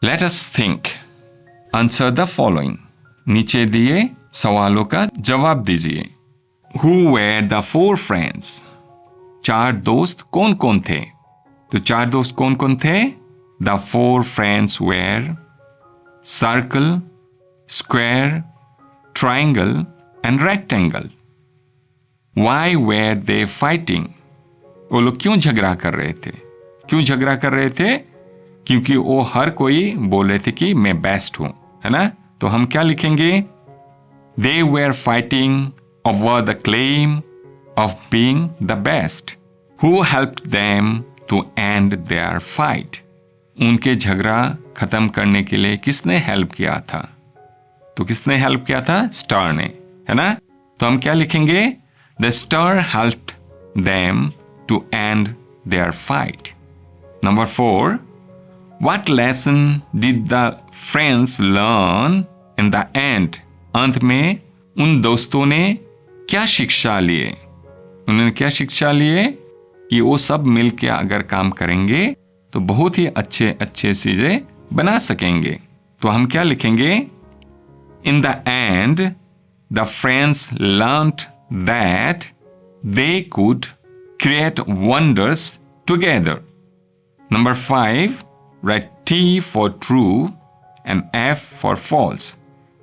Let us think, answer the following, नीचे दिए सवालों का जवाब दीजिए। हु वेर द 4 फ्रेंड्स, 4 दोस्त कौन कौन थे? तो 4 दोस्त कौन कौन थे? The 4 friends were circle, square, triangle and rectangle. Why were they fighting, वो लोग क्यों झगड़ा कर रहे थे? क्यों झगड़ा कर रहे थे? क्योंकि वो हर कोई बोल रहे थे कि मैं बेस्ट हूं, है ना? तो हम क्या लिखेंगे? They were fighting over the claim of being the best. Who helped them to end their fight, उनके झगड़ा खत्म करने के लिए किसने हेल्प किया था? तो किसने हेल्प किया था? स्टार ने, है ना? तो हम क्या लिखेंगे? The star helped them to end their fight. Number 4, what lesson did the friends learn in the end, अंत में उन दोस्तों ने क्या शिक्षा लिए? उन्होंने क्या शिक्षा लिए? कि वो सब मिलके अगर काम करेंगे तो बहुत ही अच्छे अच्छे चीजें बना सकेंगे। तो हम क्या लिखेंगे? इन the and the friends learned that they could create wonders together. Number 5, right T for true and F for false।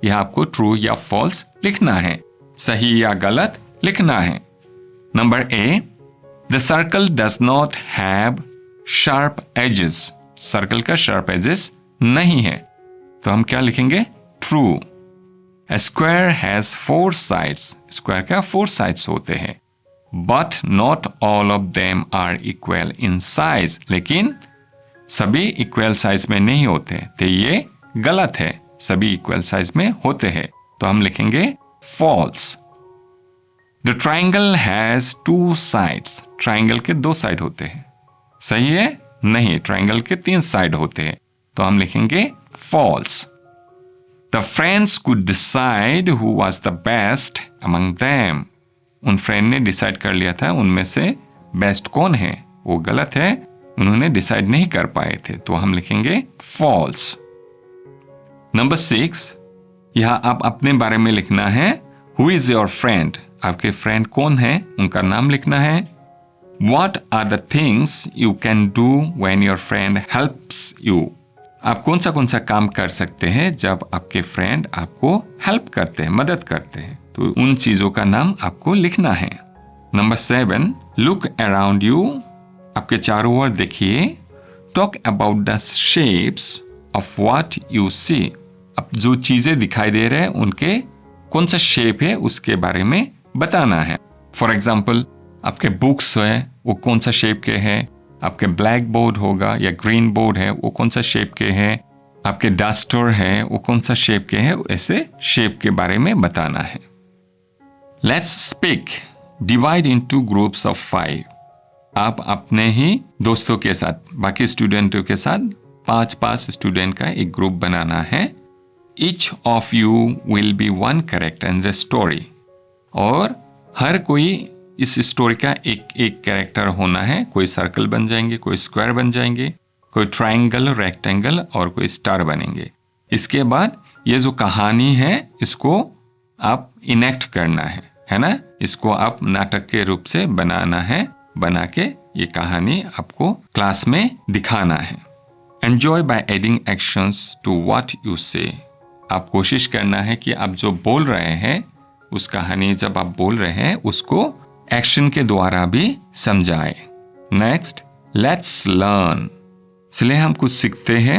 यह आपको ट्रू या फॉल्स लिखना है, सही या गलत लिखना है। Number A, the circle does not have sharp edges, circle का शार्प एजेस नहीं है, तो हम क्या लिखेंगे? True. A square has 4 sides, square का 4 sides होते हैं, but not all of them are equal in size, लेकिन सभी इक्वल साइज में नहीं होते, तो ये गलत है, सभी इक्वल साइज में होते हैं, तो हम लिखेंगे false। The triangle has 2 sides, triangle के 2 साइड होते हैं, सही है? नहीं, ट्राइंगल के 3 साइड होते हैं, तो हम लिखेंगे false। The friends could decide who was the best among them, उन फ्रेंड ने डिसाइड कर लिया था उनमें से बेस्ट कौन है, वो गलत है, उन्होंने डिसाइड नहीं कर पाए थे, तो हम लिखेंगे false। नंबर 6, यहां आप अपने बारे में लिखना है। Who is your friend, आपके फ्रेंड कौन है, उनका नाम लिखना है। What are the things you can do when your friend helps you, आप कौन सा काम कर सकते हैं जब आपके फ्रेंड आपको हेल्प करते हैं, मदद करते हैं, तो उन चीजों का नाम आपको लिखना है। नंबर 7, लुक अराउंड यू, आपके चारों ओर देखिए। Talk about the shapes of what you see, अब जो चीजें दिखाई दे रहे हैं उनके कौन सा शेप है उसके बारे में बताना है। फॉर एग्जाम्पल, आपके बुक्स है वो कौन सा शेप के हैं, आपके ब्लैक बोर्ड होगा या ग्रीन बोर्ड है वो कौन सा शेप के हैं, आपके डस्टर है वो कौन सा शेप के हैं, ऐसे शेप के बारे में बताना है। Let's speak, divide into groups of 5, आप अपने ही दोस्तों के साथ, बाकी स्टूडेंटों के साथ 5 स्टूडेंट का एक ग्रुप बनाना है। Each of you will be one character in the story, और हर कोई इस स्टोरी का एक एक कैरेक्टर होना है। कोई सर्कल बन जाएंगे, कोई स्क्वायर बन जाएंगे, कोई ट्राइंगल, रेक्टेंगल और कोई स्टार बनेंगे। इसके बाद ये जो कहानी है इसको आप इनेक्ट करना है ना? इसको आप नाटक के रूप से बनाना है, बना के ये कहानी आपको क्लास में दिखाना है। Enjoy by adding actions to what you say, आप कोशिश करना है कि आप जो बोल रहे हैं उस कहानी जब आप बोल रहे हैं उसको एक्शन के द्वारा भी समझाए। नेक्स्ट, लेट्स लर्न, इसलिए हम कुछ सीखते हैं।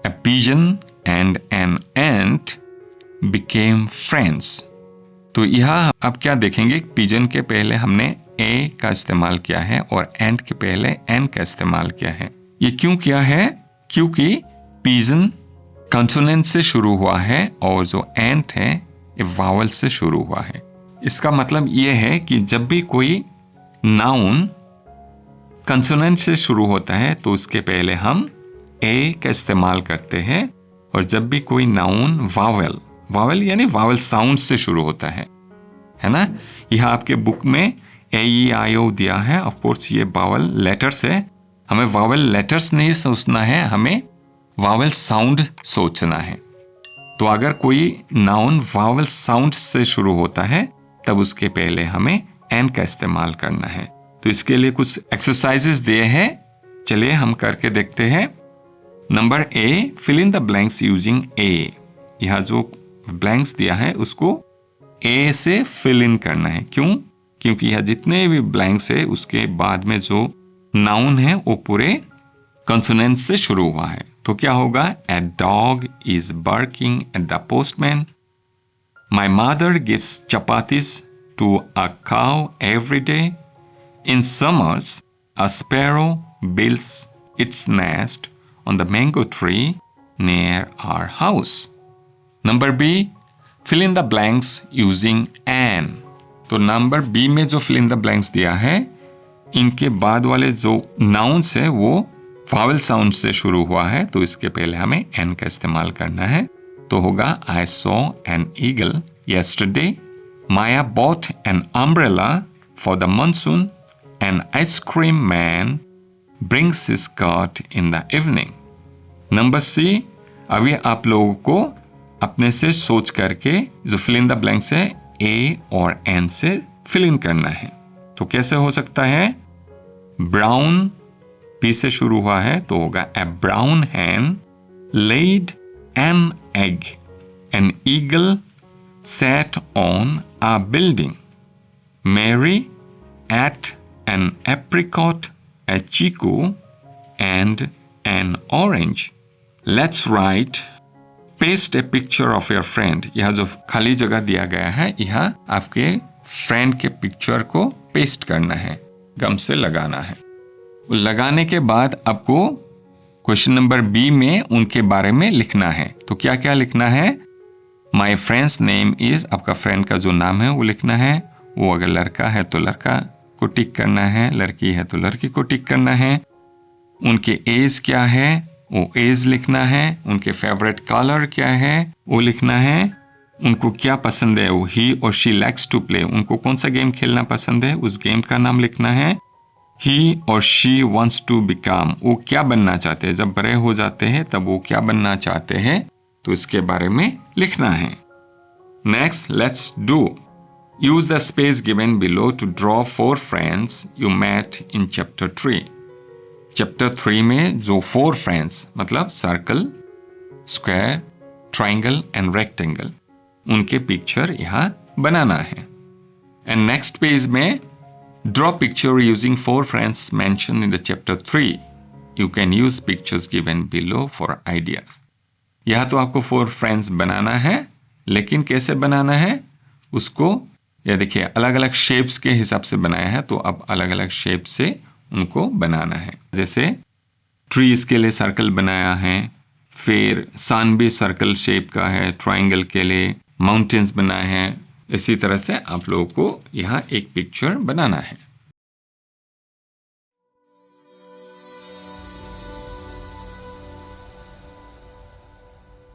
A pigeon and an ant became friends, तो यहाँ आप क्या देखेंगे, पिजन के पहले हमने ए का इस्तेमाल किया है और एंट के पहले एन का इस्तेमाल किया है। ये क्यों किया है? क्योंकि पिजन कंसोनेंट से शुरू हुआ है और जो एंट है ये वावल से शुरू हुआ है। इसका मतलब ये है कि जब भी कोई नाउन कंसोनेंट से शुरू होता है तो उसके पहले हम ए का इस्तेमाल करते हैं, और जब भी कोई नाउन वावल यानी वावल साउंड से शुरू होता है ना? यह आपके बुक में AEIO दिया है। ऑफ कोर्स ये वावल लेटर्स है, हमें वावल लेटर्स नहीं सोचना है, हमें वावल साउंड सोचना है। तो अगर कोई नाउन वावल साउंड से शुरू होता है तब उसके पहले हमें एन का इस्तेमाल करना है। तो इसके लिए कुछ एक्सरसाइजेस दिए हैं, चलिए हम करके देखते हैं। Number A, fill in the blanks using A. यह जो ब्लैंक्स दिया है उसको ए से फिल इन करना है। क्यों? क्योंकि यह जितने भी ब्लैंक्स है उसके बाद में जो नाउन है वो पूरे कॉन्सोनेंट से शुरू हुआ है। तो क्या होगा? A dog is barking at the postman. My mother gives chapatis to a cow every day. In summers a sparrow builds its nest on the mango tree near our house. Number B, fill in the blanks using an. तो number B में जो fill in the blanks दिया है, इनके बाद वाले जो nouns है वो vowel sound से शुरू हुआ है, तो इसके पहले हमें an का इस्तेमाल करना है। तो होगा I saw an eagle yesterday. Maya bought an umbrella for the monsoon. An ice cream man brings his cart in the evening. Number C, अभी आप लोगों को अपने से सोच करके जो fill in the blanks है ए और एन से fill in करना है। तो कैसे हो सकता है? ब्राउन पी से शुरू हुआ है तो होगा a brown hen laid an egg. An eagle sat on a building. Mary ate an apricot, a chiku and an orange. Let's write paste a picture of your friend. यह जो खाली जगह दिया गया है यह आपके फ्रेंड के पिक्चर को पेस्ट करना है, गम से लगाना है। लगाने के बाद आपको क्वेश्चन नंबर बी में उनके बारे में लिखना है। तो क्या क्या लिखना है? माई फ्रेंड्स नेम इज, आपका फ्रेंड का जो नाम है वो लिखना है। वो अगर लड़का है तो लड़का को टिक करना है, लड़की है तो लड़की को टिक करना है। उनके एज क्या है वो एज लिखना है। उनके फेवरेट कलर क्या है वो लिखना है। उनको क्या पसंद है, वो ही और शी लाइक्स टू प्ले, उनको कौन सा गेम खेलना पसंद है उस गेम का नाम लिखना है। ही और शी वांट्स टू बिकम, वो क्या बनना चाहते हैं, जब बड़े हो जाते हैं तब वो क्या बनना चाहते हैं, तो इसके बारे में लिखना है। Next, let's do. Use the space given below to draw 4 friends you met in chapter 3. Chapter 3 में जो 4 friends मतलब circle, square, triangle and rectangle, उनके पिक्चर यहाँ बनाना है। And next page में draw picture using 4 friends mentioned in the chapter 3. You can use pictures given below for ideas. यहाँ तो आपको 4 friends बनाना है, लेकिन कैसे बनाना है उसको ये देखिए अलग अलग शेप्स के हिसाब से बनाया है, तो अब अलग अलग शेप से उनको बनाना है। जैसे ट्रीज के लिए सर्कल बनाया है, फिर सन भी सर्कल शेप का है, ट्रायंगल के लिए माउंटेन्स बनाए हैं। इसी तरह से आप लोगों को यहाँ एक पिक्चर बनाना है।